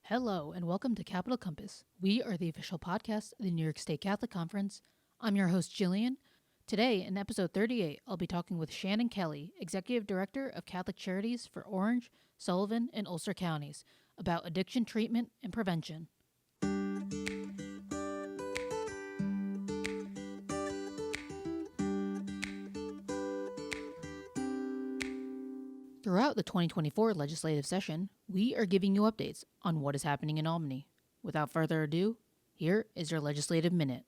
Hello, and welcome to Capital Compass. We are the official podcast of the New York State Catholic Conference. I'm your host, Gillian. Today, in episode 38, I'll be talking with Shannon Kelly, Executive Director of Catholic Charities for Orange, Sullivan, and Ulster counties, about addiction treatment and prevention. Throughout the 2024 legislative session, we are giving you updates on what is happening in Albany. Without further ado, here is your Legislative Minute.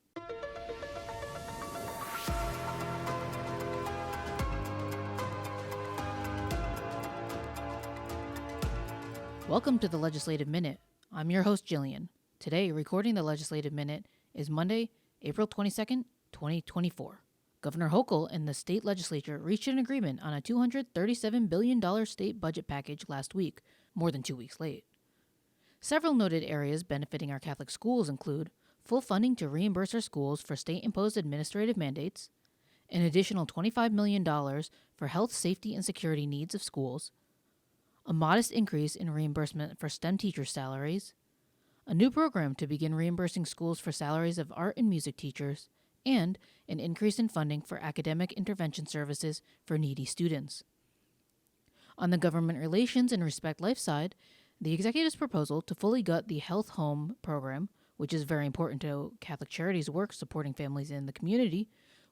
Welcome to the Legislative Minute. I'm your host, Gillian. Today, recording the Legislative Minute is Monday, April 22nd, 2024. Governor Hochul and the state legislature reached an agreement on a $237 billion state budget package last week, more than 2 weeks late. Several noted areas benefiting our Catholic schools include full funding to reimburse our schools for state-imposed administrative mandates, an additional $25 million for health, safety, and security needs of schools, a modest increase in reimbursement for STEM teacher salaries, a new program to begin reimbursing schools for salaries of art and music teachers, and an increase in funding for academic intervention services for needy students. On the government relations and Respect Life side, the executive's proposal to fully gut the Health Home program, which is very important to Catholic Charities' work supporting families in the community,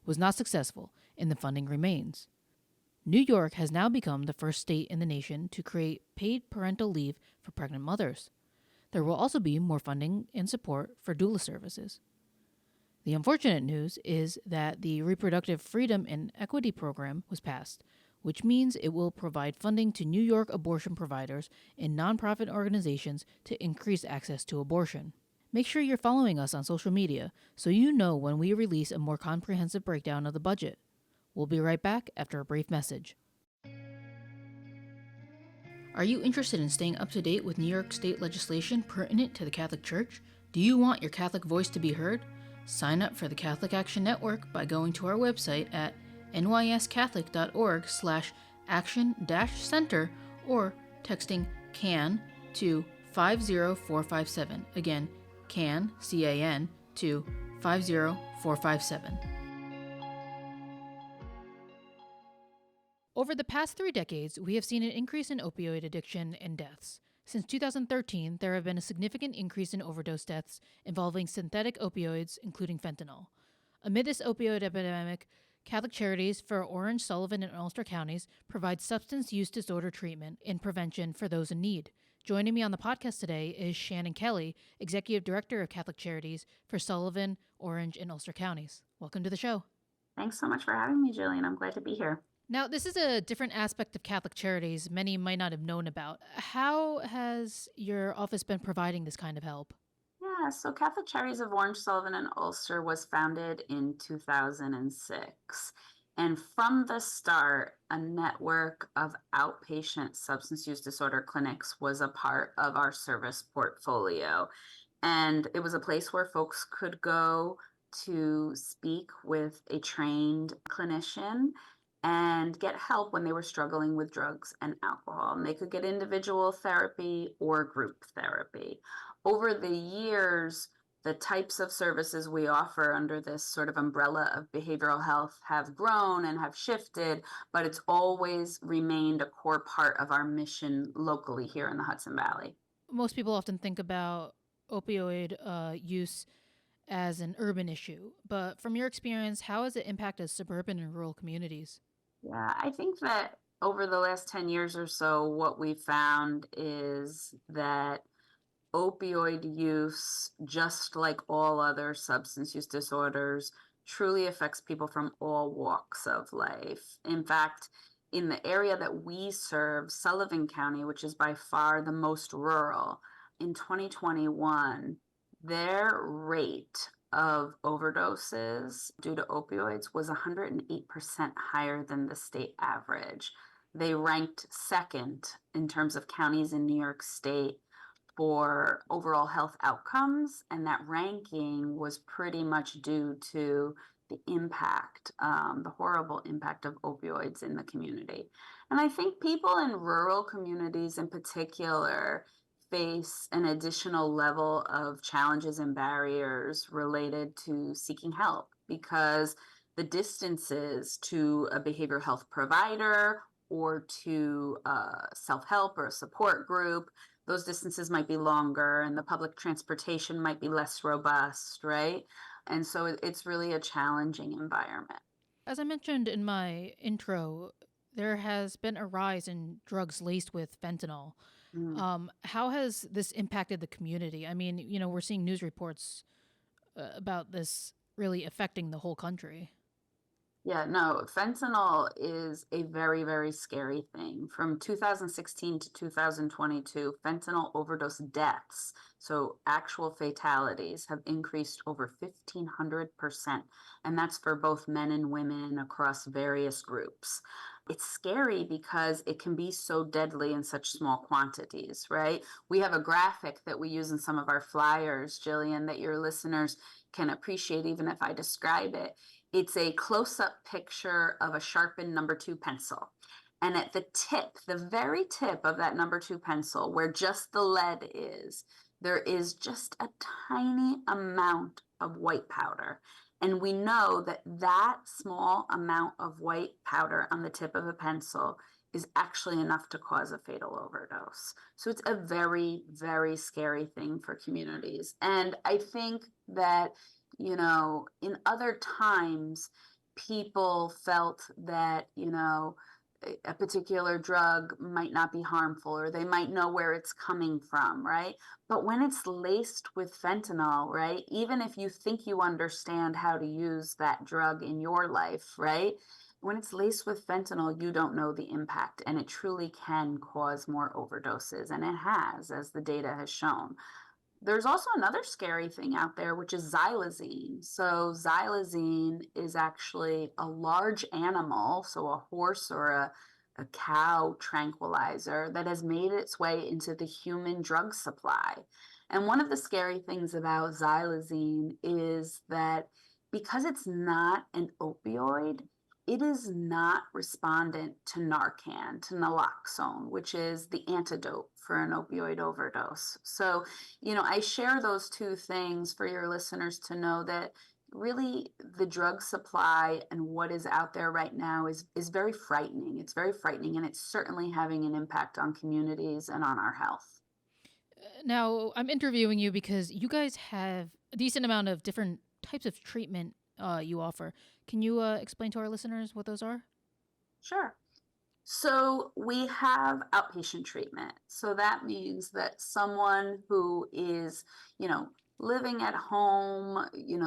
was not successful, and the funding remains. New York has now become the first state in the nation to create paid parental leave for pregnant mothers. There will also be more funding and support for doula services. The unfortunate news is that the Reproductive Freedom and Equity Program was passed, which means it will provide funding to New York abortion providers and nonprofit organizations to increase access to abortion. Make sure you're following us on social media so you know when we release a more comprehensive breakdown of the budget. We'll be right back after a brief message. Are you interested in staying up to date with New York state legislation pertinent to the Catholic Church? Do you want your Catholic voice to be heard? Sign up for the Catholic Action Network by going to our website at nyscatholic.org/action-center or texting CAN to 50457. Again, CAN, C-A-N, to 50457. Over the past 3 decades, we have seen an increase in opioid addiction and deaths. Since 2013, there have been a significant increase in overdose deaths involving synthetic opioids, including fentanyl. Amid this opioid epidemic, Catholic Charities for Orange, Sullivan, and Ulster counties provide substance use disorder treatment and prevention for those in need. Joining me on the podcast today is Shannon Kelly, Executive Director of Catholic Charities for Sullivan, Orange, and Ulster counties. Welcome to the show. Thanks so much for having me, Gillian. I'm glad to be here. Now, this is a different aspect of Catholic Charities many might not have known about. How has your office been providing this kind of help? Yeah, so Catholic Charities of Orange, Sullivan and Ulster was founded in 2006. And from the start, a network of outpatient substance use disorder clinics was a part of our service portfolio. And it was a place where folks could go to speak with a trained clinician and get help when they were struggling with drugs and alcohol. And they could get individual therapy or group therapy. Over the years, the types of services we offer under this sort of umbrella of behavioral health have grown and have shifted, but it's always remained a core part of our mission locally here in the Hudson Valley. Most people often think about opioid use as an urban issue, but from your experience, how has it impacted suburban and rural communities? Yeah, I think that over the last 10 years or so, what we found is that opioid use, just like all other substance use disorders, truly affects people from all walks of life. In fact, in the area that we serve, Sullivan County, which is by far the most rural, in 2021, their rate of overdoses due to opioids was 108% higher than the state average. They ranked second in terms of counties in New York State for overall health outcomes, and that ranking was pretty much due to the impact, the horrible impact of opioids in the community. And I think people in rural communities in particular face an additional level of challenges and barriers related to seeking help because the distances to a behavioral health provider or to self-help or a support group, those distances might be longer and the public transportation might be less robust, right? And so it's really a challenging environment. As I mentioned in my intro, there has been a rise in drugs laced with fentanyl. Mm. How has this impacted the community? I mean, we're seeing news reports about this really affecting the whole country. Yeah, no, fentanyl is a very, very scary thing. From 2016 to 2022, fentanyl overdose deaths, so actual fatalities, have increased over 1,500%. And that's for both men and women across various groups. It's scary because it can be so deadly in such small quantities, right? We have a graphic that we use in some of our flyers, Gillian, that your listeners can appreciate even if I describe it. It's a close-up picture of a sharpened number 2 pencil. And at the tip, the very tip of that number 2 pencil, where just the lead is, there is just a tiny amount of white powder. And we know that that small amount of white powder on the tip of a pencil is actually enough to cause a fatal overdose. So it's a very, very scary thing for communities. And I think that in other times, people felt that, a particular drug might not be harmful or they might know where it's coming from, right? But when it's laced with fentanyl, right, even if you think you understand how to use that drug in your life, right, when it's laced with fentanyl, you don't know the impact, and it truly can cause more overdoses, and it has, as the data has shown. There's also another scary thing out there, which is xylazine. So xylazine is actually a large animal, so a horse or a cow tranquilizer that has made its way into the human drug supply. And one of the scary things about xylazine is that because it's not an opioid, it is not respondent to Narcan, to naloxone, which is the antidote for an opioid overdose. So, I share those two things for your listeners to know that really the drug supply and what is out there right now is very frightening. It's very frightening, and it's certainly having an impact on communities and on our health. Now, I'm interviewing you because you guys have a decent amount of different types of treatment you offer. Can you explain to our listeners what those are? Sure. So we have outpatient treatment. So that means that someone who is, living at home,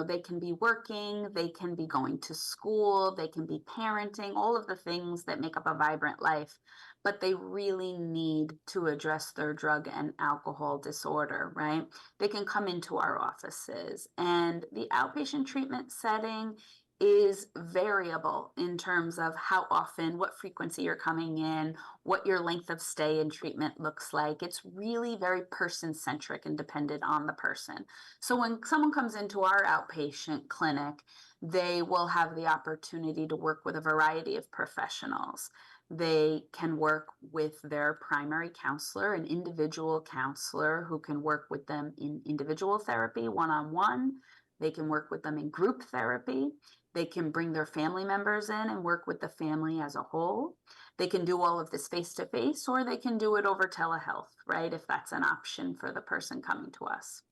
they can be working, they can be going to school, they can be parenting, all of the things that make up a vibrant life, but they really need to address their drug and alcohol disorder, right? They can come into our offices, and the outpatient treatment setting is variable in terms of how often, what frequency you're coming in, what your length of stay in treatment looks like. It's really very person centric and dependent on the person. So when someone comes into our outpatient clinic, they will have the opportunity to work with a variety of professionals. They can work with their primary counselor, an individual counselor who can work with them in individual therapy, one-on-one. They can work with them in group therapy. They can bring their family members in and work with the family as a whole. They can do all of this face to face, or they can do it over telehealth, right? If that's an option for the person coming to us.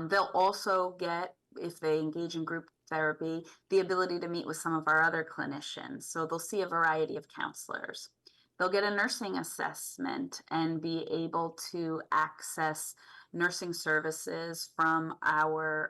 They'll also get, if they engage in group therapy, the ability to meet with some of our other clinicians. So they'll see a variety of counselors. They'll get a nursing assessment and be able to access nursing services from our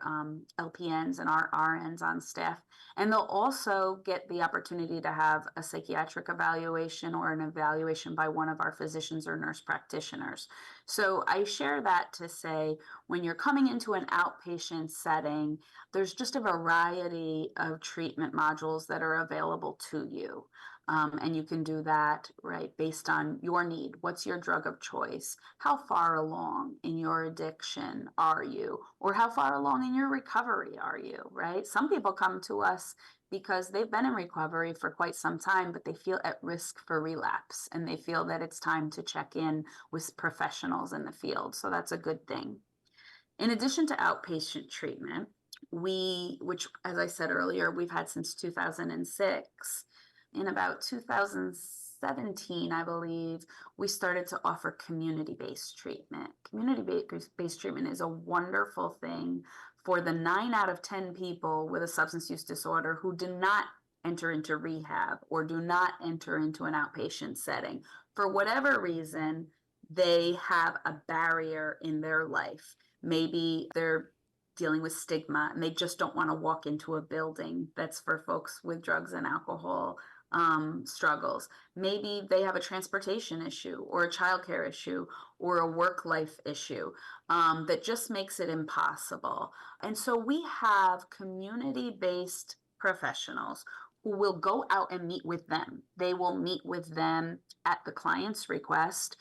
LPNs and our RNs on staff. And they'll also get the opportunity to have a psychiatric evaluation or an evaluation by one of our physicians or nurse practitioners. So I share that to say, when you're coming into an outpatient setting, there's just a variety of treatment modules that are available to you. And you can do that, right, based on your need. What's your drug of choice? How far along in your addiction are you? Or how far along in your recovery are you, right? Some people come to us because they've been in recovery for quite some time, but they feel at risk for relapse, and they feel that it's time to check in with professionals in the field. So that's a good thing. In addition to outpatient treatment, which as I said earlier, we've had since 2006, in about 2017, I believe, we started to offer community-based treatment. Community-based treatment is a wonderful thing for the 9 out of 10 people with a substance use disorder who do not enter into rehab or do not enter into an outpatient setting. For whatever reason, they have a barrier in their life. Maybe they're dealing with stigma and they just don't want to walk into a building that's for folks with drugs and alcohol struggles. Maybe they have a transportation issue or a childcare issue or a work life issue that just makes it impossible. And so we have community-based professionals who will go out and meet with them. They will meet with them at the client's request,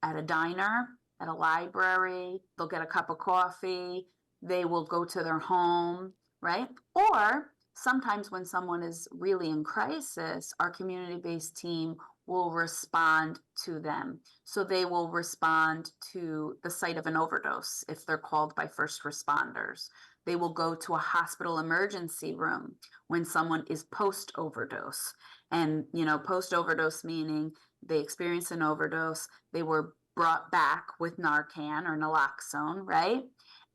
at a diner, at a library, they'll get a cup of coffee, they will go to their home, right? Or sometimes when someone is really in crisis, our community-based team will respond to them. So they will respond to the site of an overdose if they're called by first responders. They will go to a hospital emergency room when someone is post-overdose. And, post-overdose meaning they experienced an overdose, they were brought back with Narcan or naloxone, right?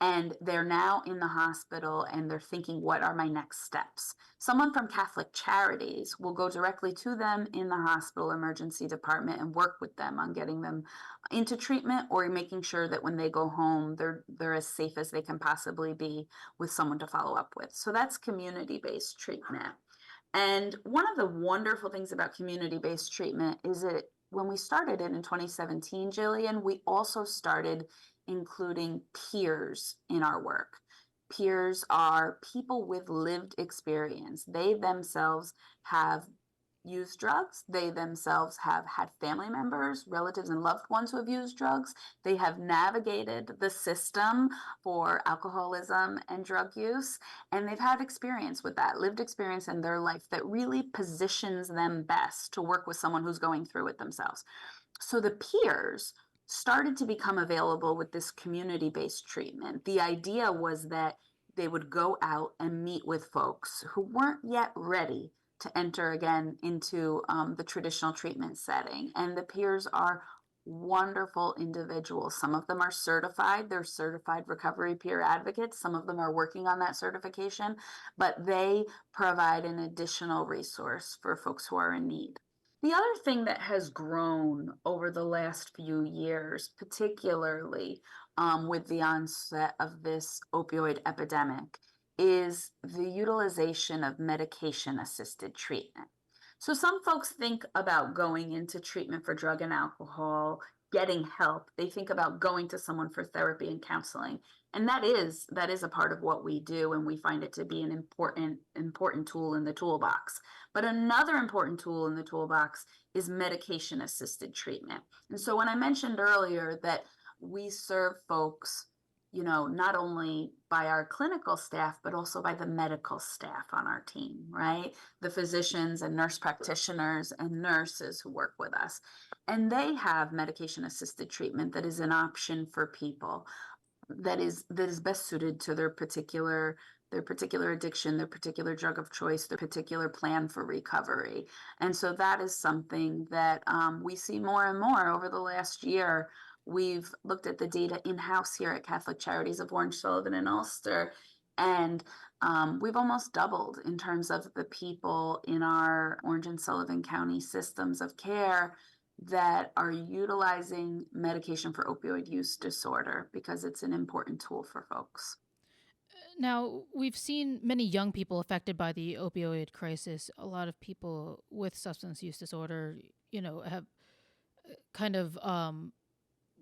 And they're now in the hospital and they're thinking, what are my next steps? Someone from Catholic Charities will go directly to them in the hospital emergency department and work with them on getting them into treatment or making sure that when they go home, they're as safe as they can possibly be with someone to follow up with. So that's community-based treatment. And one of the wonderful things about community-based treatment is that when we started it in 2017, Gillian, we also started including peers in our work. Peers are people with lived experience. They themselves have used drugs. They themselves have had family members, relatives, and loved ones who have used drugs. They have navigated the system for alcoholism and drug use, and they've had experience with that, lived experience in their life that really positions them best to work with someone who's going through it themselves. So the peers started to become available with this community-based treatment. The idea was that they would go out and meet with folks who weren't yet ready to enter again into the traditional treatment setting. And the peers are wonderful individuals. Some of them are certified. They're certified recovery peer advocates. Some of them are working on that certification, but they provide an additional resource for folks who are in need. The other thing that has grown over the last few years, particularly with the onset of this opioid epidemic, is the utilization of medication-assisted treatment. So some folks think about going into treatment for drug and alcohol, getting help. They think about going to someone for therapy and counseling. And that is a part of what we do, and we find it to be an important tool in the toolbox. But another important tool in the toolbox is medication-assisted treatment. And so when I mentioned earlier that we serve folks, not only by our clinical staff, but also by the medical staff on our team, right? The physicians and nurse practitioners and nurses who work with us. And they have medication-assisted treatment that is an option for people that is best suited to their particular addiction, their particular drug of choice, their particular plan for recovery. And so that is something that we see more and more over the last year. We've looked at the data in-house here at Catholic Charities of Orange, Sullivan and Ulster, and we've almost doubled in terms of the people in our Orange and Sullivan County systems of care that are utilizing medication for opioid use disorder because it's an important tool for folks. Now, we've seen many young people affected by the opioid crisis. A lot of people with substance use disorder, have kind of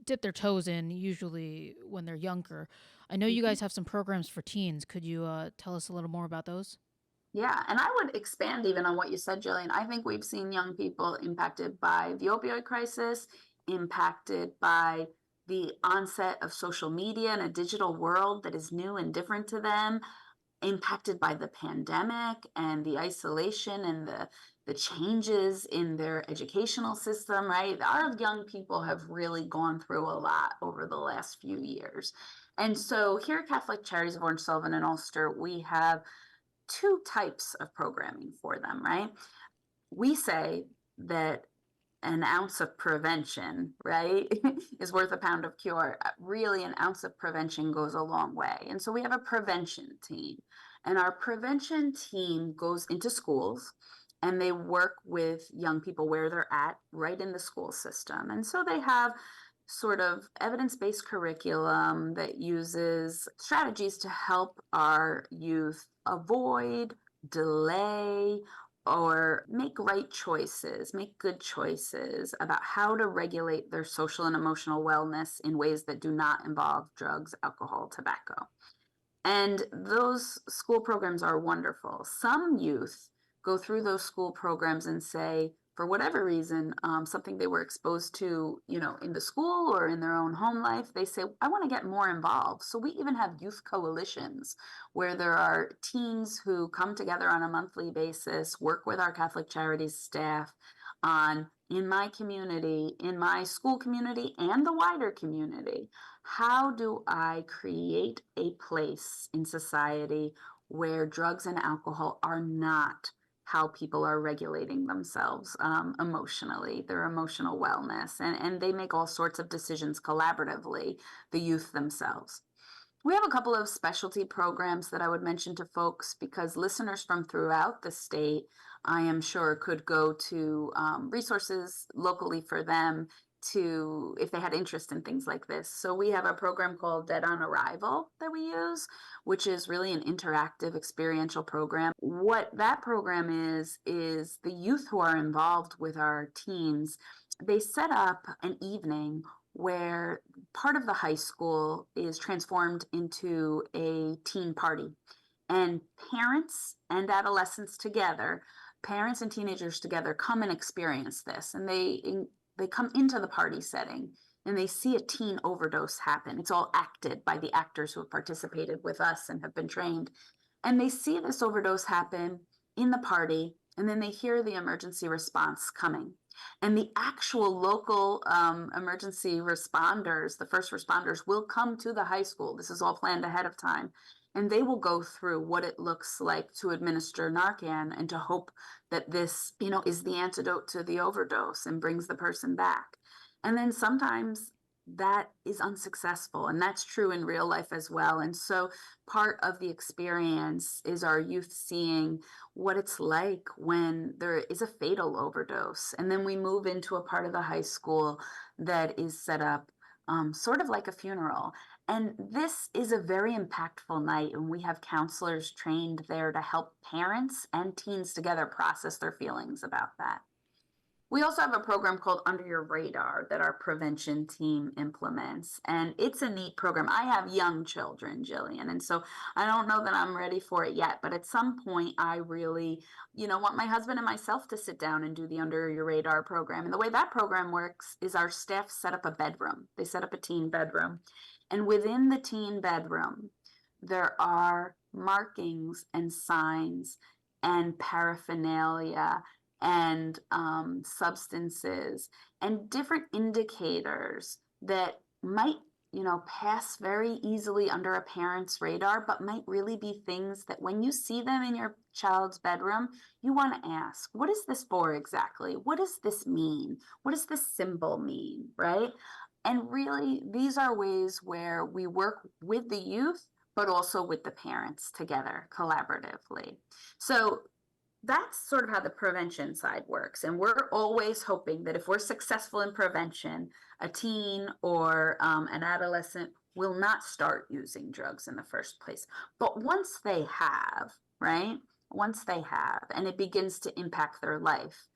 dip their toes in, usually when they're younger. I know you guys have some programs for teens. Could you tell us a little more about those? Yeah, and I would expand even on what you said, Gillian. I think we've seen young people impacted by the opioid crisis, impacted by the onset of social media and a digital world that is new and different to them. impacted by the pandemic and the isolation and the changes in their educational system, right? Our young people have really gone through a lot over the last few years. And so here at Catholic Charities of Orange, Sullivan and Ulster, we have two types of programming for them, right? We say that an ounce of prevention, right, is worth a pound of cure. Really, an ounce of prevention goes a long way. And so we have a prevention team. And our prevention team goes into schools and they work with young people where they're at, right in the school system. And so they have sort of evidence-based curriculum that uses strategies to help our youth avoid, delay, or make right choices, make good choices about how to regulate their social and emotional wellness in ways that do not involve drugs, alcohol, tobacco. And those school programs are wonderful. Some youth go through those school programs and say, for whatever reason, something they were exposed to, in the school or in their own home life, they say, I want to get more involved. So we even have youth coalitions where there are teens who come together on a monthly basis, work with our Catholic Charities staff on, in my community, in my school community, and the wider community, how do I create a place in society where drugs and alcohol are not how people are regulating themselves emotionally, their emotional wellness, and they make all sorts of decisions collaboratively, the youth themselves. We have a couple of specialty programs that I would mention to folks because listeners from throughout the state, I am sure, could go to resources locally for them to, if they had interest in things like this. So we have a program called Dead on Arrival that we use, which is really an interactive experiential program. What that program is the youth who are involved with our teens, they set up an evening where part of the high school is transformed into a teen party. And parents and adolescents together, parents and teenagers together come and experience this. And they come into the party setting and they see a teen overdose happen. It's all acted by the actors who have participated with us and have been trained. And they see this overdose happen in the party, and then they hear the emergency response coming. And the actual local emergency responders, the first responders, will come to the high school. This is all planned ahead of time. And they will go through what it looks like to administer Narcan and to hope that this, is the antidote to the overdose and brings the person back. And then sometimes that is unsuccessful, and that's true in real life as well. And so part of the experience is our youth seeing what it's like when there is a fatal overdose. And then we move into a part of the high school that is set up sort of like a funeral. And this is a very impactful night, and we have counselors trained there to help parents and teens together process their feelings about that. We also have a program called Under Your Radar that our prevention team implements, and it's a neat program. I have young children, Gillian, and so I don't know that I'm ready for it yet, but at some point I really, want my husband and myself to sit down and do the Under Your Radar program. And the way that program works is our staff set up a bedroom. They set up a teen bedroom, and within the teen bedroom, there are markings and signs and paraphernalia and substances and different indicators that might, pass very easily under a parent's radar, but might really be things that when you see them in your child's bedroom, you want to ask, what is this for exactly? What does this mean? What does this symbol mean, right? And really, these are ways where we work with the youth, but also with the parents together collaboratively. So that's sort of how the prevention side works. And we're always hoping that if we're successful in prevention, a teen or an adolescent will not start using drugs in the first place. But once they have, right? Once they have, and it begins to impact their life,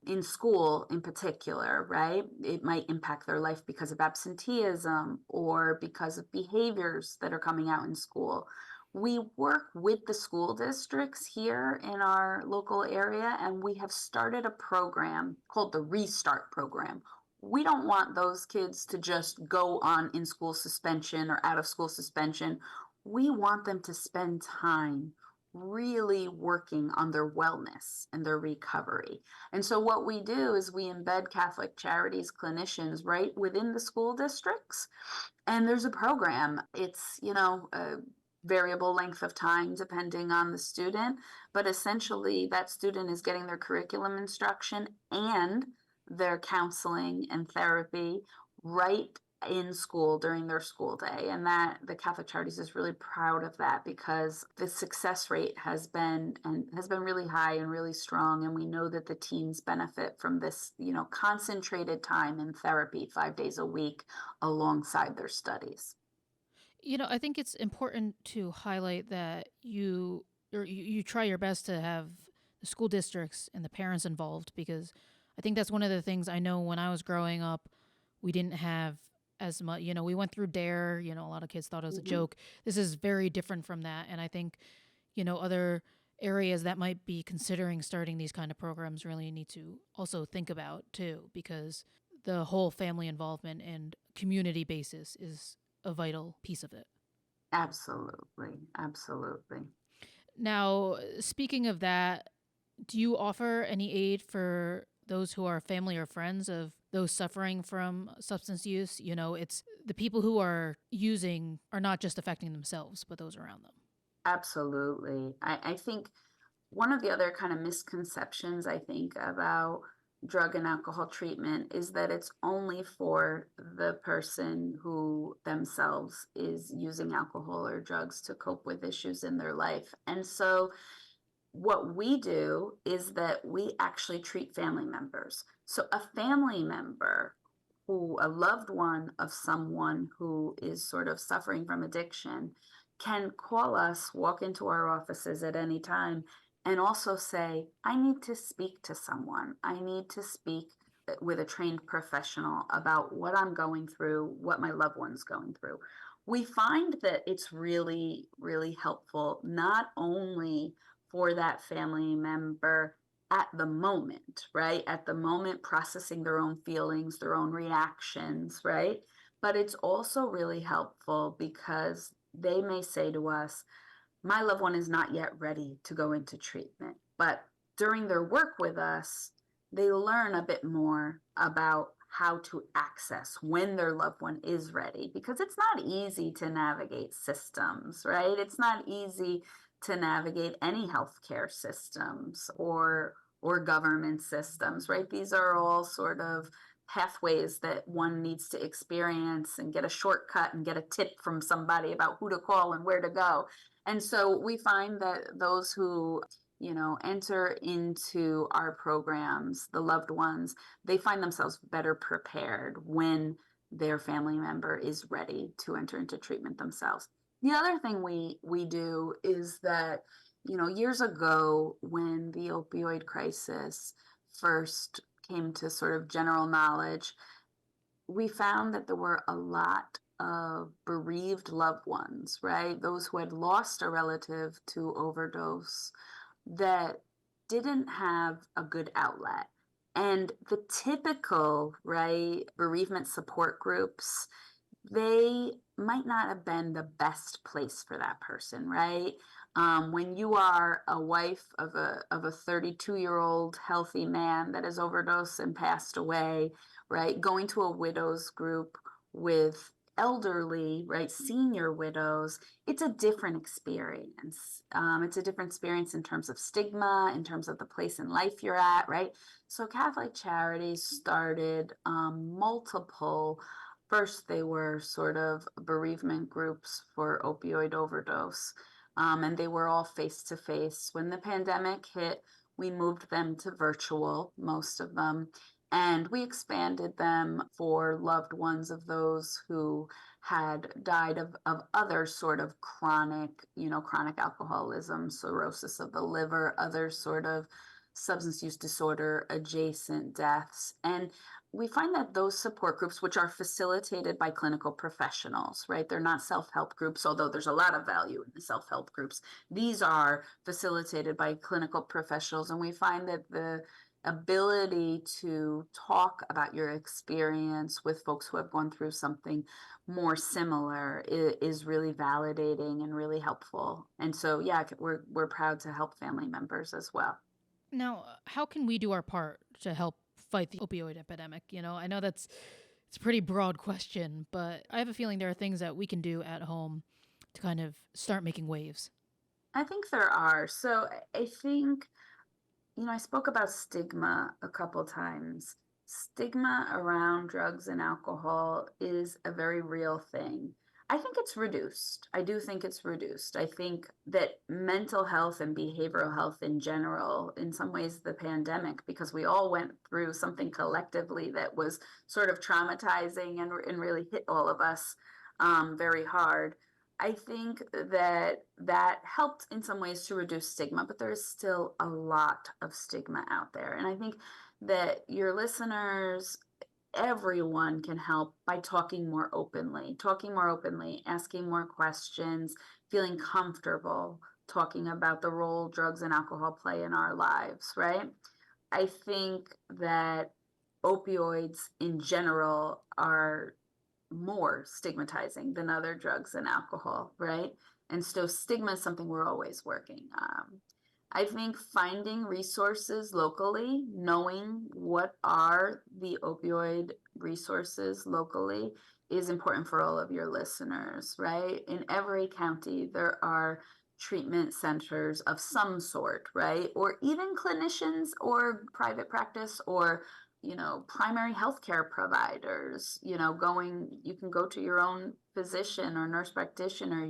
in school in particular, right? It might impact their life because of absenteeism or because of behaviors that are coming out in school. We work with the school districts here in our local area, and we have started a program called the Restart Program. We don't want those kids to just go on in-school suspension or out-of-school suspension. we want them to spend time really working on their wellness and their recovery. And so what we do is we embed Catholic Charities clinicians right within the school districts. And there's a program. It's, a variable length of time depending on the student, but essentially that student is getting their curriculum instruction and their counseling and therapy right in school during their school day. And that the Catholic Charities is really proud of that, because the success rate has been really high and really strong. And we know that the teens benefit from this, concentrated time in therapy 5 days a week alongside their studies. I think it's important to highlight that you try your best to have the school districts and the parents involved, because I think that's one of the things I know when I was growing up, we didn't have as much. We went through DARE. A lot of kids thought it was a Mhm. joke. This is very different from that, and I think other areas that might be considering starting these kind of programs really need to also think about too, because the whole family involvement and community basis is a vital piece of it. Absolutely. Absolutely. Now, speaking of that, do you offer any aid for those who are family or friends of those suffering from substance use? It's the people who are using are not just affecting themselves, but those around them. Absolutely. I think one of the other kind of misconceptions, I think, about drug and alcohol treatment is that it's only for the person who themselves is using alcohol or drugs to cope with issues in their life. And so what we do is that we actually treat family members. So a family member a loved one of someone who is sort of suffering from addiction can call us, walk into our offices at any time, and also say, I need to speak to someone. I need to speak with a trained professional about what I'm going through, what my loved one's going through. We find that it's really, really helpful, not only for that family member at the moment, right? At the moment, processing their own feelings, their own reactions, right? But it's also really helpful because they may say to us, my loved one is not yet ready to go into treatment. But during their work with us, they learn a bit more about how to access when their loved one is ready, because it's not easy to navigate systems, right? It's not easy to navigate any healthcare systems or government systems, right? These are all sort of pathways that one needs to experience and get a shortcut and get a tip from somebody about who to call and where to go. And so we find that those who, enter into our programs, the loved ones, they find themselves better prepared when their family member is ready to enter into treatment themselves. The other thing we do is that, years ago when the opioid crisis first came to sort of general knowledge, we found that there were a lot of bereaved loved ones, right? Those who had lost a relative to overdose that didn't have a good outlet. And the typical, right, bereavement support groups, they might not have been the best place for that person, right? When you are a wife of a 32-year-old healthy man that has overdosed and passed away, right? Going to a widows group with elderly, right, senior widows, it's a different experience. It's a different experience in terms of stigma, in terms of the place in life you're at, right? So Catholic Charities started multiple. First, they were sort of bereavement groups for opioid overdose, and they were all face to face. When the pandemic hit, we moved them to virtual, most of them, and we expanded them for loved ones of those who had died of other sort of chronic, chronic alcoholism, cirrhosis of the liver, other sort of substance use disorder adjacent deaths. And we find that those support groups, which are facilitated by clinical professionals, right? They're not self-help groups, although there's a lot of value in the self-help groups. These are facilitated by clinical professionals. And we find that the ability to talk about your experience with folks who have gone through something more similar is really validating and really helpful. And so, yeah, we're proud to help family members as well. Now, how can we do our part to help fight the opioid epidemic? I know it's a pretty broad question, but I have a feeling there are things that we can do at home to kind of start making waves. I think there are. So I think, I spoke about stigma a couple times. Stigma around drugs and alcohol is a very real thing. I think it's reduced. I do think it's reduced. I think that mental health and behavioral health in general, in some ways, the pandemic, because we all went through something collectively that was sort of traumatizing and really hit all of us very hard. I think that helped in some ways to reduce stigma, but there is still a lot of stigma out there. And I think that your listeners, everyone can help by talking more openly, asking more questions, feeling comfortable talking about the role drugs and alcohol play in our lives, right? I think that opioids in general are more stigmatizing than other drugs and alcohol, right? And so stigma is something we're always working on. I think finding resources locally, knowing what are the opioid resources locally is important for all of your listeners, right? In every county, there are treatment centers of some sort, right? Or even clinicians or private practice or primary healthcare providers, you can go to your own physician or nurse practitioner,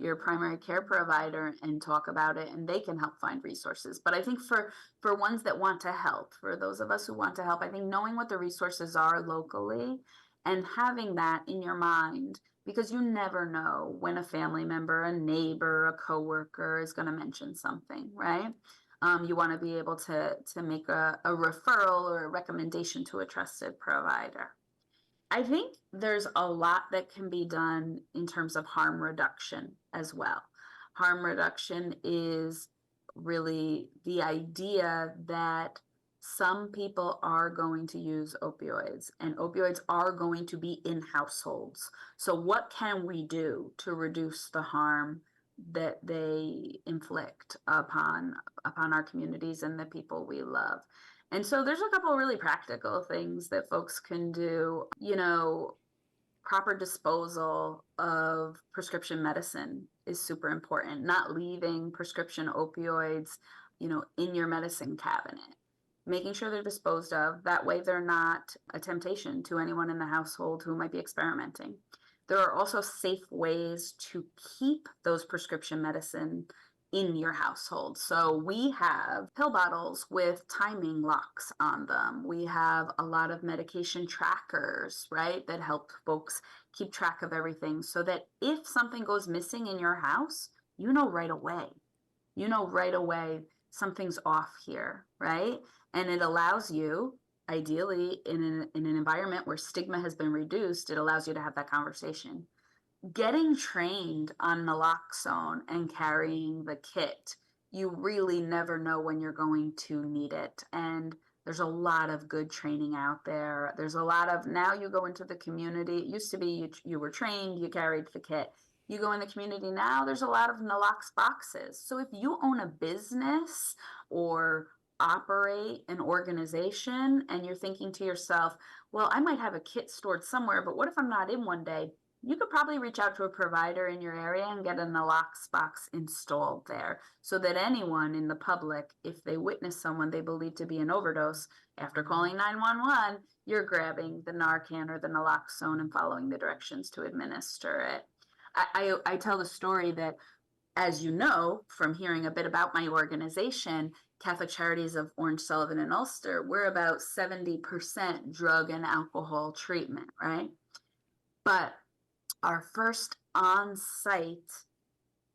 your primary care provider and talk about it, and they can help find resources. But I think for ones that want to help, for those of us who want to help, I think knowing what the resources are locally and having that in your mind, because you never know when a family member, a neighbor, a coworker is going to mention something, right? You want to be able to make a referral or a recommendation to a trusted provider. I think there's a lot that can be done in terms of harm reduction as well. Harm reduction is really the idea that some people are going to use opioids and opioids are going to be in households. So what can we do to reduce the harm that they inflict upon our communities and the people we love? And so there's a couple of really practical things that folks can do, proper disposal of prescription medicine is super important. Not leaving prescription opioids, in your medicine cabinet. Making sure they're disposed of. That way they're not a temptation to anyone in the household who might be experimenting. There are also safe ways to keep those prescription medicine in your household. So we have pill bottles with timing locks on them. We have a lot of medication trackers, right, that help folks keep track of everything so that if something goes missing in your house, you know right away. You know right away something's off here, right? And it allows you, ideally, in an environment where stigma has been reduced, it allows you to have that conversation. Getting trained on naloxone and carrying the kit, you really never know when you're going to need it. And there's a lot of good training out there. There's a lot of, now you go into the community. It used to be you were trained, you carried the kit. You go in the community now, there's a lot of nalox boxes. So if you own a business or operate an organization and you're thinking to yourself, well, I might have a kit stored somewhere, but what if I'm not in one day? You could probably reach out to a provider in your area and get a nalox box installed there so that anyone in the public, if they witness someone they believe to be an overdose, after calling 911, you're grabbing the Narcan or the naloxone and following the directions to administer it. I tell the story that, as you know, from hearing a bit about my organization, Catholic Charities of Orange, Sullivan and Ulster, we're about 70% drug and alcohol treatment, right? But our first on-site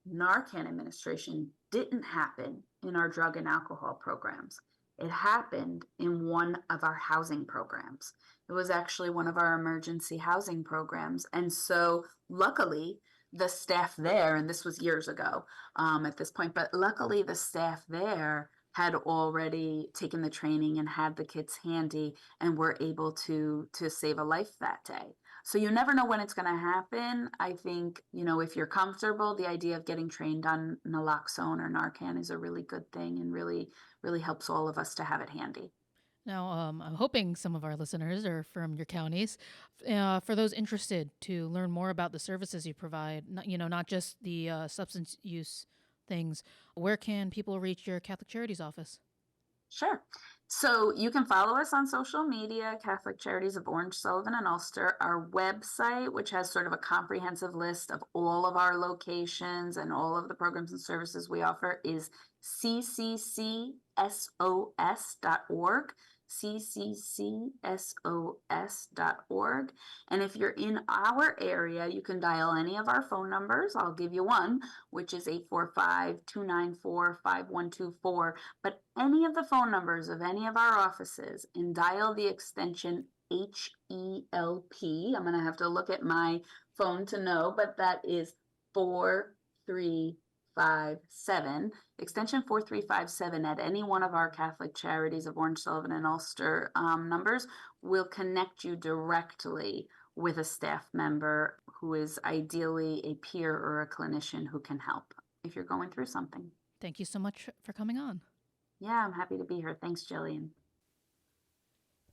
Narcan administration didn't happen in our drug and alcohol programs. It happened in one of our housing programs. It was actually one of our emergency housing programs. And so luckily, the staff there, and this was years ago at this point, but luckily the staff there had already taken the training and had the kits handy and were able to save a life that day. So you never know when it's going to happen. I think, if you're comfortable, the idea of getting trained on naloxone or Narcan is a really good thing and really, really helps all of us to have it handy. Now, I'm hoping some of our listeners are from your counties. For those interested to learn more about the services you provide, not just the substance use things, where can people reach your Catholic Charities office? Sure. So you can follow us on social media, Catholic Charities of Orange, Sullivan and Ulster. Our website, which has sort of a comprehensive list of all of our locations and all of the programs and services we offer, is cccsos.org, cccsos.org. And if you're in our area, you can dial any of our phone numbers. I'll give you one, which is 845-294-5124. But any of the phone numbers of any of our offices, and dial the extension HELP. I'm going to have to look at my phone to know, but that is 4357, extension 4357 at any one of our Catholic Charities of Orange, Sullivan and Ulster numbers will connect you directly with a staff member who is ideally a peer or a clinician who can help if you're going through something. Thank you so much for coming on. Yeah, I'm happy to be here. Thanks, Gillian.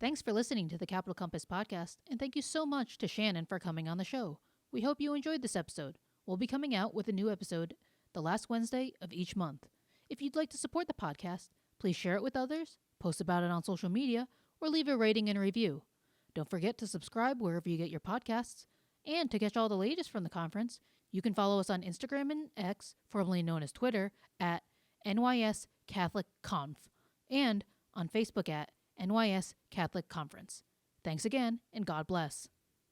Thanks for listening to the Capital Compass podcast, and thank you so much to Shannon for coming on the show. We hope you enjoyed this episode. We'll be coming out with a new episode the last Wednesday of each month. If you'd like to support the podcast, please share it with others, post about it on social media, or leave a rating and review. Don't forget to subscribe wherever you get your podcasts. And to catch all the latest from the conference, you can follow us on Instagram and X, formerly known as Twitter, at NYS Catholic Conf, and on Facebook at NYS Catholic Conference. Thanks again, and God bless.